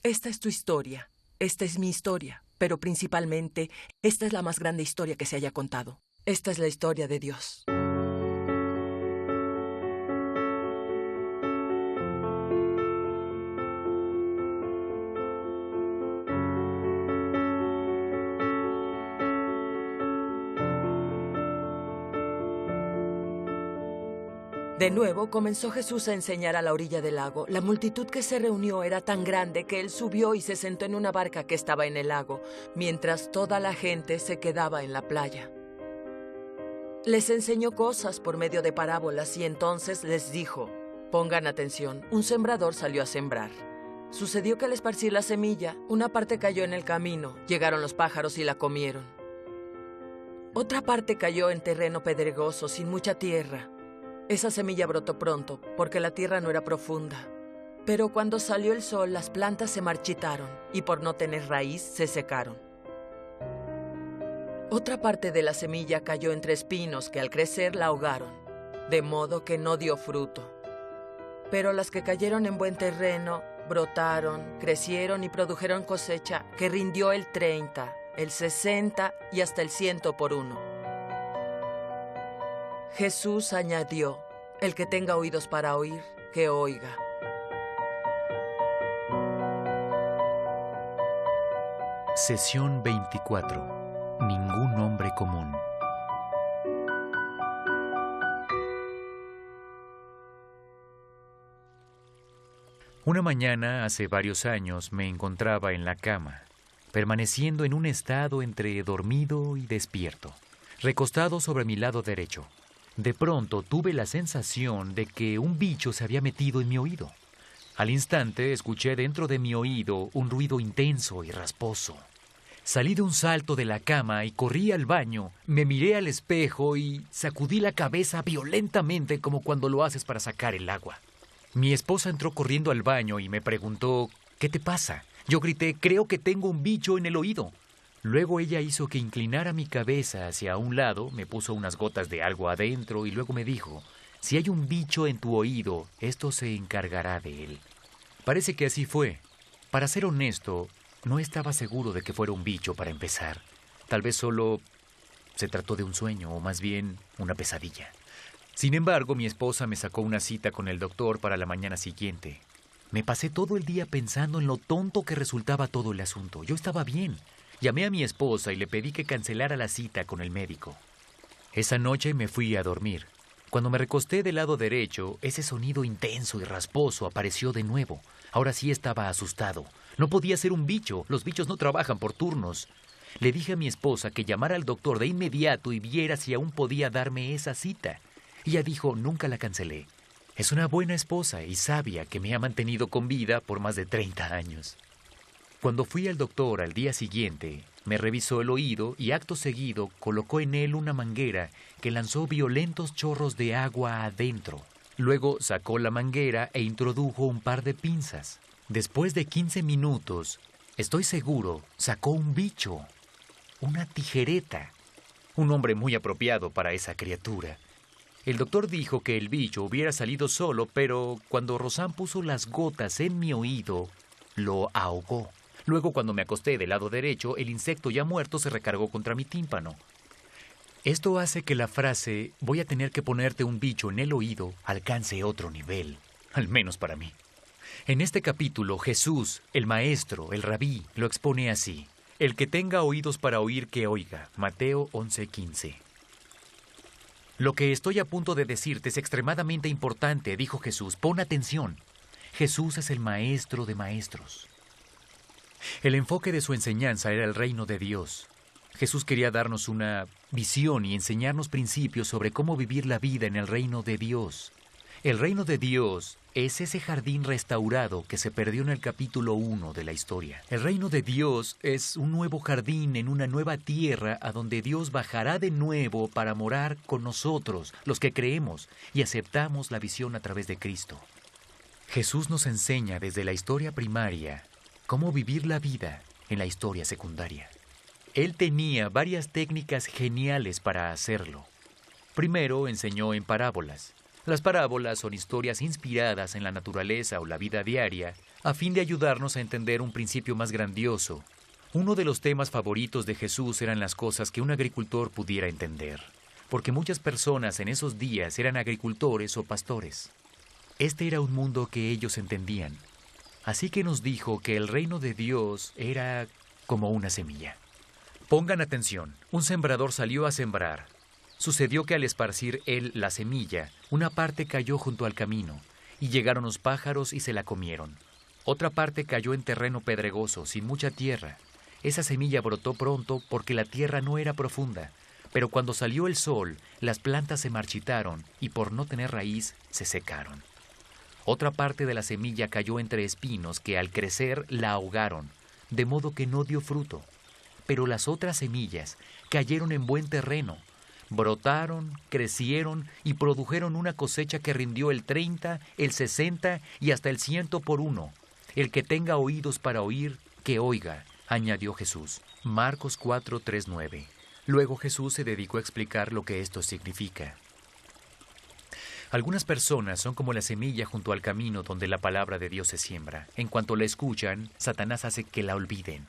Esta es tu historia. Esta es mi historia. Pero principalmente, esta es la más grande historia que se haya contado. Esta es la historia de Dios. De nuevo, comenzó Jesús a enseñar a la orilla del lago. La multitud que se reunió era tan grande que él subió y se sentó en una barca que estaba en el lago, mientras toda la gente se quedaba en la playa. Les enseñó cosas por medio de parábolas y entonces les dijo: pongan atención, un sembrador salió a sembrar. Sucedió que al esparcir la semilla, una parte cayó en el camino, llegaron los pájaros y la comieron. Otra parte cayó en terreno pedregoso, sin mucha tierra. Esa semilla brotó pronto, porque la tierra no era profunda. Pero cuando salió el sol, las plantas se marchitaron y por no tener raíz, se secaron. Otra parte de la semilla cayó entre espinos que al crecer la ahogaron, de modo que no dio fruto. Pero las que cayeron en buen terreno, brotaron, crecieron y produjeron cosecha que rindió el 30, el 60 y hasta el 100 por uno. Jesús añadió: el que tenga oídos para oír, que oiga. Sesión 24. Ningún hombre común. Una mañana, hace varios años, me encontraba en la cama, permaneciendo en un estado entre dormido y despierto, recostado sobre mi lado derecho. De pronto tuve la sensación de que un bicho se había metido en mi oído. Al instante escuché dentro de mi oído un ruido intenso y rasposo. Salí de un salto de la cama y corrí al baño. Me miré al espejo y sacudí la cabeza violentamente como cuando lo haces para sacar el agua. Mi esposa entró corriendo al baño y me preguntó: ¿qué te pasa? Yo grité: creo que tengo un bicho en el oído. Luego ella hizo que inclinara mi cabeza hacia un lado, me puso unas gotas de algo adentro y luego me dijo: si hay un bicho en tu oído, esto se encargará de él. Parece que así fue. Para ser honesto, no estaba seguro de que fuera un bicho para empezar. Tal vez solo se trató de un sueño, o más bien una pesadilla. Sin embargo, mi esposa me sacó una cita con el doctor para la mañana siguiente. Me pasé todo el día pensando en lo tonto que resultaba todo el asunto. Yo estaba bien. Llamé a mi esposa y le pedí que cancelara la cita con el médico. Esa noche me fui a dormir. Cuando me recosté del lado derecho, ese sonido intenso y rasposo apareció de nuevo. Ahora sí estaba asustado. No podía ser un bicho. Los bichos no trabajan por turnos. Le dije a mi esposa que llamara al doctor de inmediato y viera si aún podía darme esa cita. Ella dijo: nunca la cancelé. Es una buena esposa y sabia que me ha mantenido con vida por más de 30 años. Cuando fui al doctor al día siguiente, me revisó el oído y acto seguido colocó en él una manguera que lanzó violentos chorros de agua adentro. Luego sacó la manguera e introdujo un par de pinzas. Después de 15 minutos, estoy seguro, sacó un bicho, una tijereta. Un nombre muy apropiado para esa criatura. El doctor dijo que el bicho hubiera salido solo, pero cuando Rosanne puso las gotas en mi oído, lo ahogó. Luego, cuando me acosté del lado derecho, el insecto ya muerto se recargó contra mi tímpano. Esto hace que la frase «voy a tener que ponerte un bicho en el oído» alcance otro nivel, al menos para mí. En este capítulo, Jesús, el maestro, el rabí, lo expone así: el que tenga oídos para oír, que oiga. Mateo 11:15. Lo que estoy a punto de decirte es extremadamente importante, dijo Jesús. Pon atención. Jesús es el maestro de maestros. El enfoque de su enseñanza era el reino de Dios. Jesús quería darnos una visión y enseñarnos principios sobre cómo vivir la vida en el reino de Dios. El reino de Dios es ese jardín restaurado que se perdió en el capítulo 1 de la historia. El reino de Dios es un nuevo jardín en una nueva tierra a donde Dios bajará de nuevo para morar con nosotros, los que creemos y aceptamos la visión a través de Cristo. Jesús nos enseña desde la historia primaria cómo vivir la vida en la historia secundaria. Él tenía varias técnicas geniales para hacerlo. Primero enseñó en parábolas. Las parábolas son historias inspiradas en la naturaleza o la vida diaria a fin de ayudarnos a entender un principio más grandioso. Uno de los temas favoritos de Jesús eran las cosas que un agricultor pudiera entender, porque muchas personas en esos días eran agricultores o pastores. Este era un mundo que ellos entendían. Así que nos dijo que el reino de Dios era como una semilla. Pongan atención, un sembrador salió a sembrar. Sucedió que al esparcir él la semilla, una parte cayó junto al camino, y llegaron los pájaros y se la comieron. Otra parte cayó en terreno pedregoso, sin mucha tierra. Esa semilla brotó pronto porque la tierra no era profunda, pero cuando salió el sol, las plantas se marchitaron y por no tener raíz, se secaron. Otra parte de la semilla cayó entre espinos que al crecer la ahogaron, de modo que no dio fruto. Pero las otras semillas cayeron en buen terreno, brotaron, crecieron y produjeron una cosecha que rindió el 30, el 60 y hasta el 100 por uno. El que tenga oídos para oír, que oiga, añadió Jesús. Marcos 4, 3, 9. Luego Jesús se dedicó a explicar lo que esto significa. Algunas personas son como la semilla junto al camino donde la palabra de Dios se siembra. En cuanto la escuchan, Satanás hace que la olviden.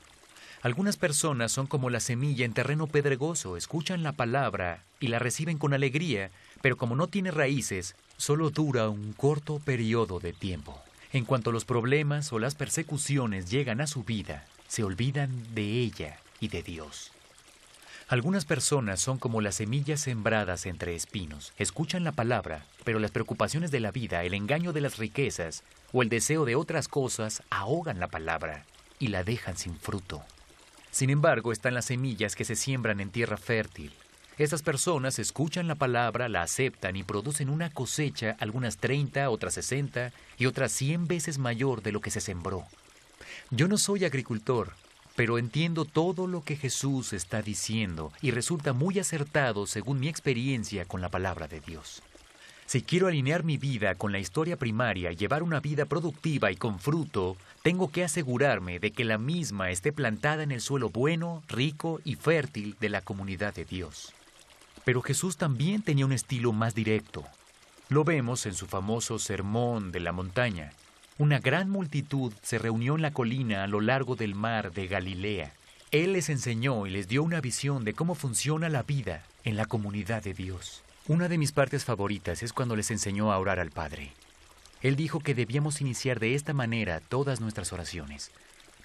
Algunas personas son como la semilla en terreno pedregoso, escuchan la palabra y la reciben con alegría, pero como no tiene raíces, solo dura un corto periodo de tiempo. En cuanto los problemas o las persecuciones llegan a su vida, se olvidan de ella y de Dios. Algunas personas son como las semillas sembradas entre espinos. Escuchan la palabra, pero las preocupaciones de la vida, el engaño de las riquezas o el deseo de otras cosas ahogan la palabra y la dejan sin fruto. Sin embargo, están las semillas que se siembran en tierra fértil. Estas personas escuchan la palabra, la aceptan y producen una cosecha, algunas 30, otras 60 y otras 100 veces mayor de lo que se sembró. Yo no soy agricultor, pero entiendo todo lo que Jesús está diciendo y resulta muy acertado según mi experiencia con la palabra de Dios. Si quiero alinear mi vida con la historia primaria y llevar una vida productiva y con fruto, tengo que asegurarme de que la misma esté plantada en el suelo bueno, rico y fértil de la comunidad de Dios. Pero Jesús también tenía un estilo más directo. Lo vemos en su famoso Sermón de la Montaña. Una gran multitud se reunió en la colina a lo largo del mar de Galilea. Él les enseñó y les dio una visión de cómo funciona la vida en la comunidad de Dios. Una de mis partes favoritas es cuando les enseñó a orar al Padre. Él dijo que debíamos iniciar de esta manera todas nuestras oraciones.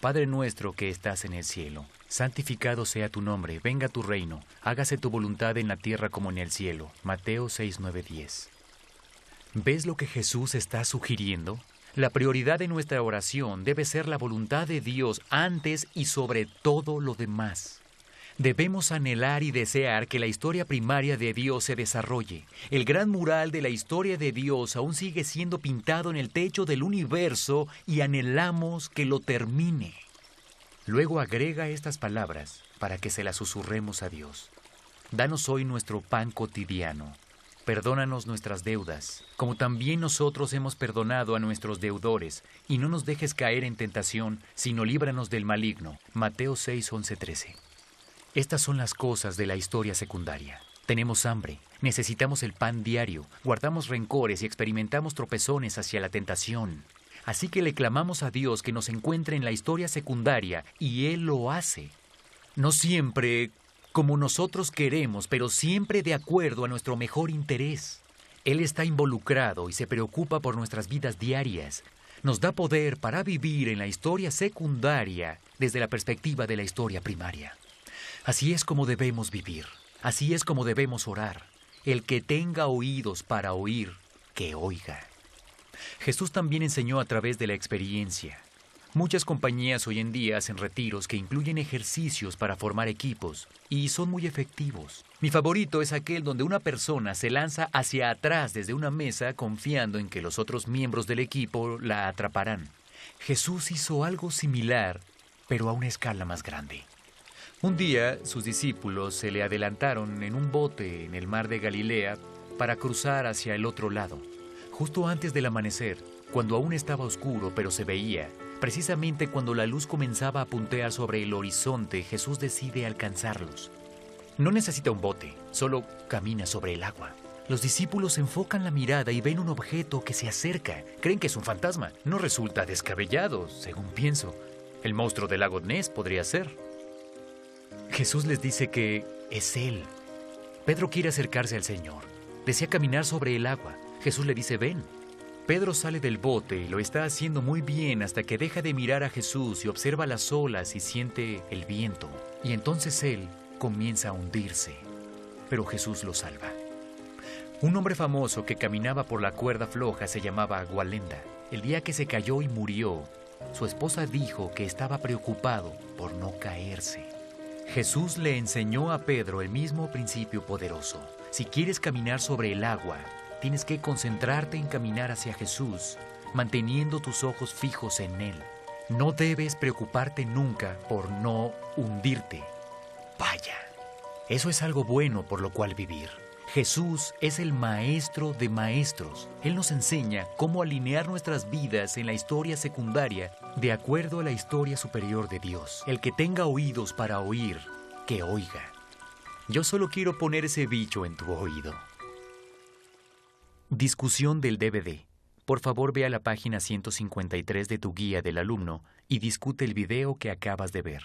Padre nuestro que estás en el cielo, santificado sea tu nombre, venga tu reino, hágase tu voluntad en la tierra como en el cielo. Mateo 6, 9, 10. ¿Ves lo que Jesús está sugiriendo? La prioridad de nuestra oración debe ser la voluntad de Dios antes y sobre todo lo demás. Debemos anhelar y desear que la historia primaria de Dios se desarrolle. El gran mural de la historia de Dios aún sigue siendo pintado en el techo del universo y anhelamos que lo termine. Luego agrega estas palabras para que se las susurremos a Dios. Danos hoy nuestro pan cotidiano. Perdónanos nuestras deudas, como también nosotros hemos perdonado a nuestros deudores, y no nos dejes caer en tentación, sino líbranos del maligno. Mateo 6, 11, 13. Estas son las cosas de la historia secundaria. Tenemos hambre, necesitamos el pan diario, guardamos rencores y experimentamos tropezones hacia la tentación. Así que le clamamos a Dios que nos encuentre en la historia secundaria, y Él lo hace. No siempre como nosotros queremos, pero siempre de acuerdo a nuestro mejor interés. Él está involucrado y se preocupa por nuestras vidas diarias. Nos da poder para vivir en la historia secundaria desde la perspectiva de la historia primaria. Así es como debemos vivir, así es como debemos orar. El que tenga oídos para oír, que oiga. Jesús también enseñó a través de la experiencia. Muchas compañías hoy en día hacen retiros que incluyen ejercicios para formar equipos y son muy efectivos. Mi favorito es aquel donde una persona se lanza hacia atrás desde una mesa confiando en que los otros miembros del equipo la atraparán. Jesús hizo algo similar, pero a una escala más grande. Un día, sus discípulos se le adelantaron en un bote en el mar de Galilea para cruzar hacia el otro lado. Justo antes del amanecer, cuando aún estaba oscuro pero se veía, precisamente cuando la luz comenzaba a puntear sobre el horizonte, Jesús decide alcanzarlos. No necesita un bote, solo camina sobre el agua. Los discípulos enfocan la mirada y ven un objeto que se acerca. Creen que es un fantasma. No resulta descabellado, según pienso. El monstruo del lago Ness podría ser. Jesús les dice que es Él. Pedro quiere acercarse al Señor. Desea caminar sobre el agua. Jesús le dice, ven. Pedro sale del bote y lo está haciendo muy bien hasta que deja de mirar a Jesús y observa las olas y siente el viento. Y entonces él comienza a hundirse. Pero Jesús lo salva. Un hombre famoso que caminaba por la cuerda floja se llamaba Gualenda. El día que se cayó y murió, su esposa dijo que estaba preocupado por no caerse. Jesús le enseñó a Pedro el mismo principio poderoso. Si quieres caminar sobre el agua, tienes que concentrarte en caminar hacia Jesús, manteniendo tus ojos fijos en Él. No debes preocuparte nunca por no hundirte. Vaya, eso es algo bueno por lo cual vivir. Jesús es el maestro de maestros. Él nos enseña cómo alinear nuestras vidas en la historia secundaria de acuerdo a la historia superior de Dios. El que tenga oídos para oír, que oiga. Yo solo quiero poner ese bicho en tu oído. Discusión del DVD. Por favor, ve a la página 153 de tu guía del alumno y discute el video que acabas de ver.